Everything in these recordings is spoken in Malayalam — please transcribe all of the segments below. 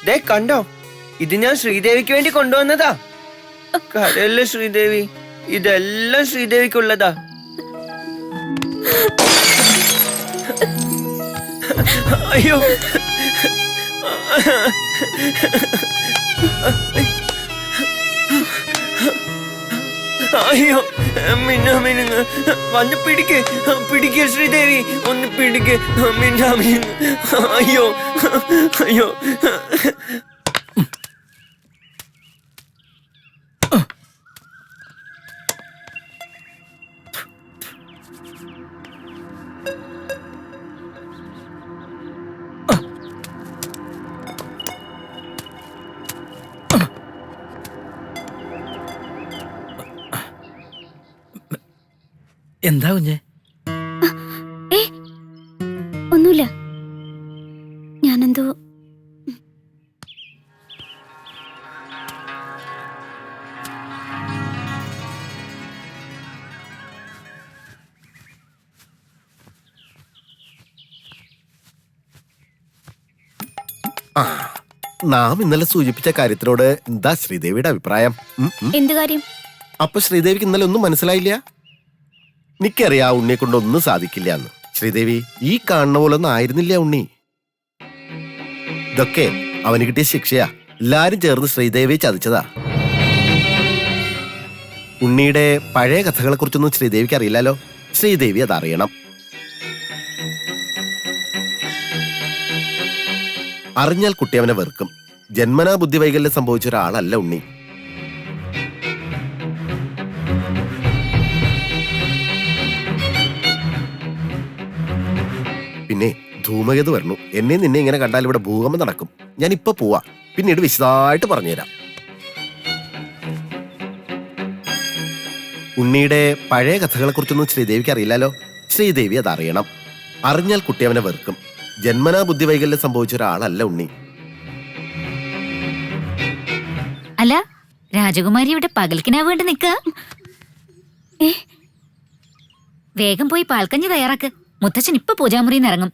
ദേ കണ്ടോ, ഇത് ഞാൻ ശ്രീദേവിക്ക് വേണ്ടി കൊണ്ടുവന്നതാ. കരയല്ലേ ശ്രീദേവി, ഇതെല്ലാം ശ്രീദേവിക്കുള്ളതാ. അയ്യോ, അയ്യോ, മിന്നാമിനുങ്ങ വന്ന് പിടിക്ക് ശ്രീദേവി, ഒന്ന് പിടിക്ക് മിന്നാമിനുങ്ങ. അയ്യോ അയ്യോ. എന്താ കുഞ്ഞെ? ഒന്നുമില്ല, ഞാനെന്തോ നാം ഇന്നലെ സൂചിപ്പിച്ച കാര്യത്തിനോട് എന്താ ശ്രീദേവിയുടെ അഭിപ്രായം? എന്ത് കാര്യം? അപ്പൊ ശ്രീദേവിക്ക് ഇന്നലെ ഒന്നും മനസ്സിലായില്ല? എനിക്കറിയാം ഉണ്ണിയെ കൊണ്ട് ഒന്നും സാധിക്കില്ല എന്ന്. ശ്രീദേവി, ഈ കാണുന്ന പോലെ ഒന്നും ആയിരുന്നില്ല ഉണ്ണി. ഇതൊക്കെ അവന് കിട്ടിയ ശിക്ഷയാ. എല്ലാരും ചേർന്ന് ശ്രീദേവിയെ ചതിച്ചതാ. ഉണ്ണിയുടെ പഴയ കഥകളെ കുറിച്ചൊന്നും ശ്രീദേവിക്ക് അറിയില്ലല്ലോ. ശ്രീദേവി അതറിയണം. അറിഞ്ഞാൽ കുട്ടി അവനെ വെറുക്കും. ജന്മനാ ബുദ്ധിവൈകല്യം സംഭവിച്ച ഒരാളല്ല ഉണ്ണി. പിന്നെ ധൂമകേതു വരണു. എന്നെ നിന്നെ ഇങ്ങനെ കണ്ടാൽ ഇവിടെ ഭൂകമ്പം നടക്കും. ഞാൻ ഇപ്പൊ പോവാ, പിന്നീട് വിശദമായിട്ട് പറഞ്ഞുതരാം. ഉണ്ണിയുടെ പഴയ കഥകളെ കുറിച്ചൊന്നും ശ്രീദേവിക്ക് അറിയില്ലല്ലോ. ശ്രീദേവി അതറിയണം. അറിഞ്ഞാൽ കുട്ടി അവനെ വെറുക്കും. ജന്മനാ ബുദ്ധിവൈകല്യം സംഭവിച്ച ഒരാളല്ല ഉണ്ണി. അല്ല, രാജകുമാരി ഇവിടെ പകൽക്കിനാ വേണ്ടി നിക്ക. വേഗം പോയി പാൽക്കഞ്ഞി തയ്യാറാക്ക്. മുത്തച്ഛൻ ഇപ്പൊ പൂജാമുറിയിൽ നിന്ന് ഇറങ്ങും.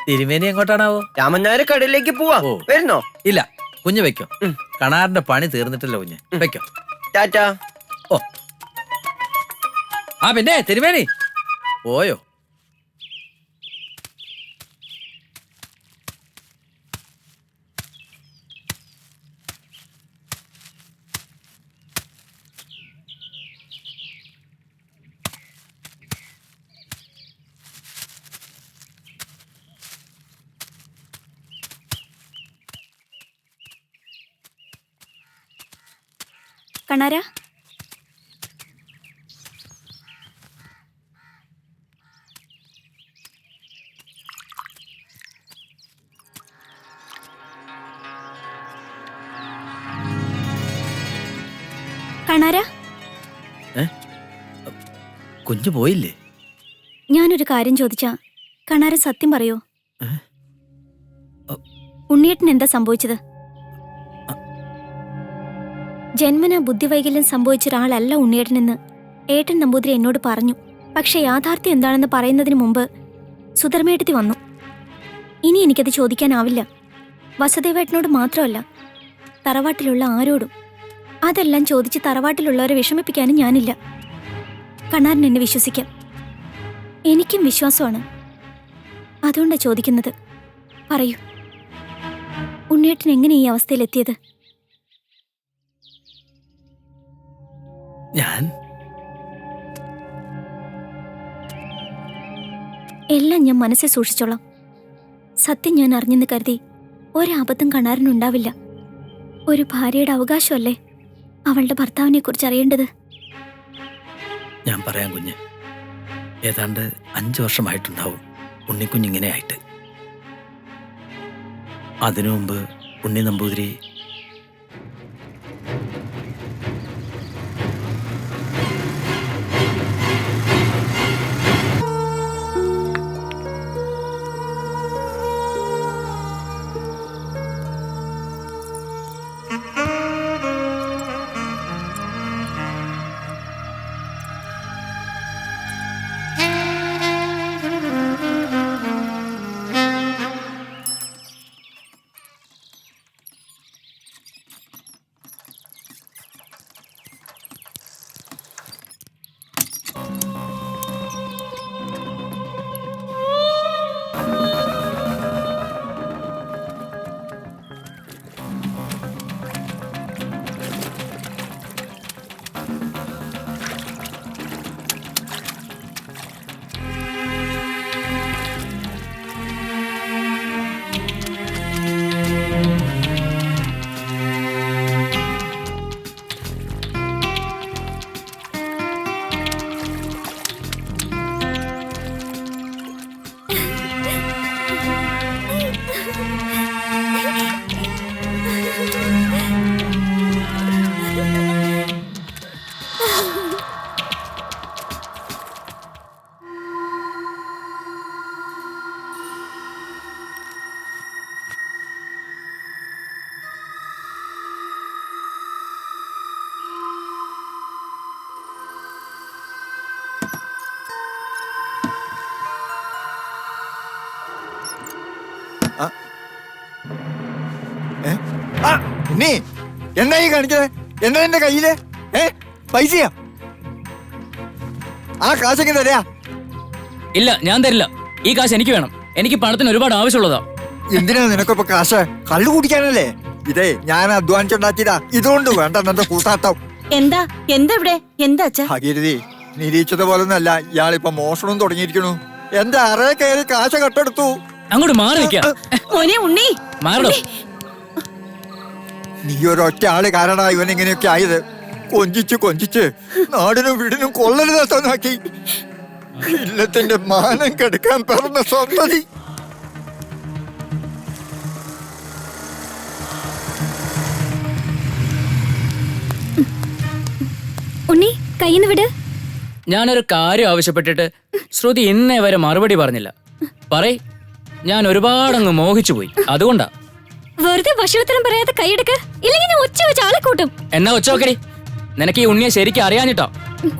തിരുമേനി എങ്ങോട്ടാണാവോ? രാമനായർ കടയിലേക്ക് പോവാ. വരുന്നോ? ഇല്ല, കുഞ്ഞ് വെക്കോ. കണാറിന്റെ പണി തീർന്നിട്ടില്ല കുഞ്ഞ്, വെക്കോ. ടാറ്റാ. ഓ, പിന്നെ തിരുമേനി പോയോ? കണാര, കണാര, കുഞ്ഞു പോയില്ലേ? ഞാനൊരു കാര്യം ചോദിച്ചാ കണാര സത്യം പറയോ? ഉണ്ണിയേട്ടൻ എന്താ സംഭവിച്ചത്? ജന്മനാ ബുദ്ധിവൈകല്യം സംഭവിച്ച ഒരാളല്ല ഉണ്ണിയേട്ടനെന്ന് ഏട്ടൻ നമ്പൂതിരി എന്നോട് പറഞ്ഞു. പക്ഷെ യാഥാർത്ഥ്യം എന്താണെന്ന് പറയുന്നതിന് മുമ്പ് സുധർമ്മേട്ടത്തി വന്നു. ഇനി എനിക്കത് ചോദിക്കാനാവില്ല. വസുദേവേട്ടനോട് മാത്രമല്ല, തറവാട്ടിലുള്ള ആരോടും. അതെല്ലാം ചോദിച്ച് തറവാട്ടിലുള്ളവരെ വിഷമിപ്പിക്കാനും ഞാനില്ല. കണാരൻ എന്നെ വിശ്വസിക്കാം. എനിക്കും വിശ്വാസമാണ്. അതുകൊണ്ടാണ് ചോദിക്കുന്നത്. പറയൂ, ഉണ്ണിയേട്ടൻ എങ്ങനെ ഈ അവസ്ഥയിലെത്തിയത്? എല്ലാം ഞാൻ മനസ്സിൽ സൂക്ഷിച്ചോളാം. സത്യം ഞാൻ അറിഞ്ഞെന്ന് കരുതി ഒരബദ്ധം കണാരനുണ്ടാവില്ല. ഒരു ഭാര്യയുടെ അവകാശമല്ലേ അവളുടെ ഭർത്താവിനെ കുറിച്ച് അറിയേണ്ടത്. ഞാൻ പറയാം കുഞ്ഞ്, ഏതാണ്ട് 5 വർഷമായിട്ടുണ്ടാവും ഉണ്ണിക്കുഞ്ഞിങ്ങനെ ആയിട്ട്. അതിനു മുമ്പ് ഉണ്ണി നമ്പൂതിരി നീ എന്താ ഈ കാണിച്ചത്? എന്താ എന്റെ കയ്യില്? പൈസയാ? ആ കാശൊക്കെ തരാ. ഇല്ല, ഞാൻ തരില്ല. ഈ കാശ് എനിക്ക് വേണം. എനിക്ക് പണത്തിന് ഒരുപാട് ആവശ്യമുള്ളതാ. എന്തിനാ നിനക്കിപ്പോ കാശ്? കള്ളു കുടിക്കാനല്ലേ? ഇതേ ഞാൻ അധ്വാനിച്ചുണ്ടാക്കിയതാ. ഇതുകൊണ്ട് വേണ്ട എന്റെ കൂട്ടാട്ടം. എന്താ ഇവിടെ എന്താ അച്ഛാ? ഭഗീരഥി, നിരീക്ഷിച്ച പോലൊന്നല്ല, ഇയാളിപ്പോ മോഷണം തുടങ്ങിയിരിക്കണു. എന്റെ അറേ കയറി കാശ് കട്ടെടുത്തു. അങ്ങോട്ട് മാറി നിൽക്കാം. മോനെ ഉണ്ണി, മാറണോ? നീ ഒരൊറ്റ ആള് കാരണ ഇവൻ ഇങ്ങനെയൊക്കെ ആയത്. കൊഞ്ചിച്ച് നാടിനും വീടിനും കൊള്ളരുതാക്കി. ഇല്ലത്തിന്റെ മാനം കെടുക്കാൻ പിറന്ന സന്തതി. ഉണ്ണി കയ്യിന്ന് വിട്. ഞാനൊരു കാര്യം ആവശ്യപ്പെട്ടിട്ട് ശ്രുതി ഇന്നേ വരെ മറുപടി പറഞ്ഞില്ല. പറയ്, ഞാൻ ഒരുപാടങ്ങ് മോഹിച്ചു പോയി. അതുകൊണ്ടാ. വെറുതെ ഭക്ഷണത്തിനും പറയാതെ കൈയെടുക്ക്, ഇല്ലെങ്കിൽ ഞാൻ ഒച്ച വെച്ച് ആളെ കൂട്ടും. എന്നാ ഒച്ച നോക്കടി. നിനക്ക് ഈ ഉണ്ണിയെ ശരിക്കും അറിയാഞ്ഞിട്ടോ.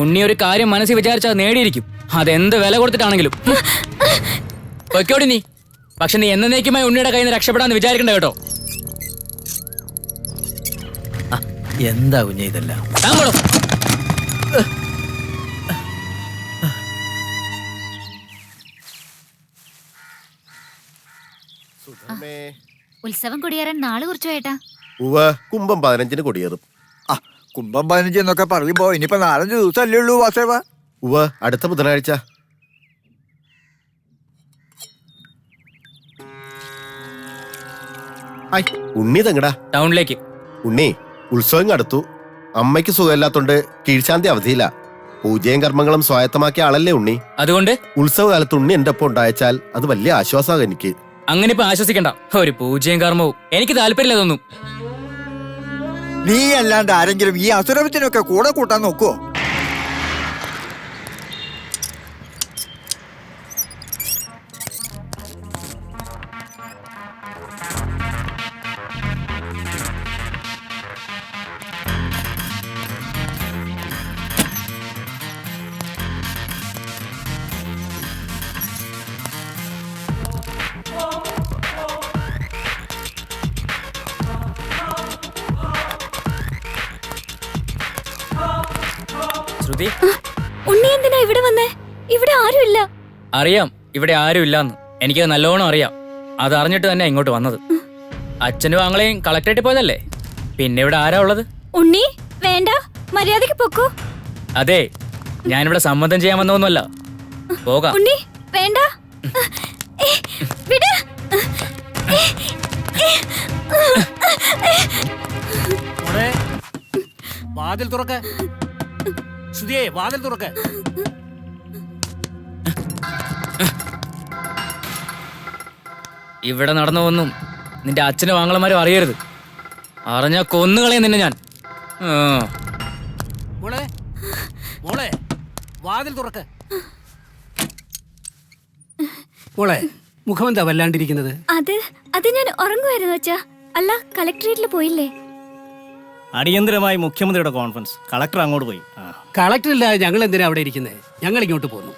ഉണ്ണി ഒരു കാര്യം മനസ്സിൽ വിചാരിച്ചാൽ നേടിയിരിക്കും. അതെന്ത് വില കൊടുത്തിട്ടാണെങ്കിലും. പൊയ്ക്കോടി നീ. പക്ഷെ നീ എന്നേക്കുമായി ഉണ്ണിയുടെ കയ്യിൽ നിന്ന് രക്ഷപ്പെടാന്ന് വിചാരിക്കണ്ട കേട്ടോ. എന്താ കുഞ്ഞെ ഇതെല്ലാം? താൻ പോടോ. ഉത്സവം കൊടിയേറാൻ നാളെ കുറിച്ചു ഏട്ടാ. കുംഭം 15 കൊടിയേറും. കുംഭം 15 എന്നൊക്കെ പറയുമ്പോ ഇനിയിപ്പോ 4-5 ദിവസമല്ലേ ഉള്ളൂ വാസേവ. അടുത്ത ബുധനാഴ്ച. ഉണ്ണി തെങ്ങടാ? ടൗണിലേക്ക്. ഉണ്ണി, ഉത്സവം അടുത്തു. അമ്മയ്ക്ക് സുഖമില്ലാത്തോണ്ട് കീഴ്ശാന്തി അവധിയില്ല. പൂജയും കർമ്മങ്ങളും സ്വായത്തമാക്കിയ ആളല്ലേ ഉണ്ണി. അതുകൊണ്ട് ഉത്സവകാലത്ത് ഉണ്ണി എന്റെ ഒപ്പം ഉണ്ടായച്ചാൽ അത് വലിയ ആശ്വാസമാണ് എനിക്ക്. അങ്ങനെ ഇപ്പൊ ആശ്വസിക്കണ്ട. ഒരു പൂജയും കർമ്മവും എനിക്ക് താല്പര്യമില്ല തോന്നും. നീ അല്ലാണ്ട് ആരെങ്കിലും ഈ അസുരത്തിനൊക്കെ കൂടെ കൂട്ടാൻ നോക്കുവോ? ശ്രുതി, ഉണ്ണി എന്തിനാ ഇവിടെ വന്നേ? ഇവിടെ ആരുമില്ല. അറിയാം ഇവിടെ ആരും ഇല്ലാന്ന്. എനിക്കത് നല്ലോണം അറിയാം. അത് അറിഞ്ഞിട്ട് തന്നെ ഇങ്ങോട്ട് വന്നത്. അച്ഛനും ആങ്ങളെയും കളക്ടറേറ്റ് പോയതല്ലേ. പിന്നെ ഇവിടെ ആരാ ഉള്ളത്? ഉണ്ണി വേണ്ട, മര്യാദക്ക് പൊക്കോ. അതെ, ഞാനിവിടെ സമ്മതം ചെയ്യാൻ വന്നൊന്നുമല്ല. പോകാം. ഉണ്ണി വേണ്ട, വിട്. വാതിൽ തുറക്ക. ശ്രുതിയെ, വാതിൽ തുറക്ക. ഇവിടെ നടന്നതൊന്നും നിന്റെ അച്ഛനും ആങ്ങളമാരും അറിയരുത്. അറിഞ്ഞാ കൊന്നുകളയും നിന്നെ ഞാൻ. മോളെ, മോളെ, വാതിൽ തുറക്ക. മോളെ, മുഖമെന്താ വല്ലാണ്ടിരിക്കുന്നത്? അത് ഞാൻ ഉറങ്ങുമായിരുന്നു അച്ഛാ. അല്ല, കളക്ടറേറ്റിൽ പോയില്ലേ? അടിയന്തരമായി മുഖ്യമന്ത്രിയുടെ കോൺഫറൻസ്. കളക്ടർ അങ്ങോട്ട് പോയി. കളക്ടറില്ലാതെ ഞങ്ങൾ എന്തിനാ അവിടെ ഇരിക്കുന്നത്? ഞങ്ങൾ ഇങ്ങോട്ട് പോന്നു.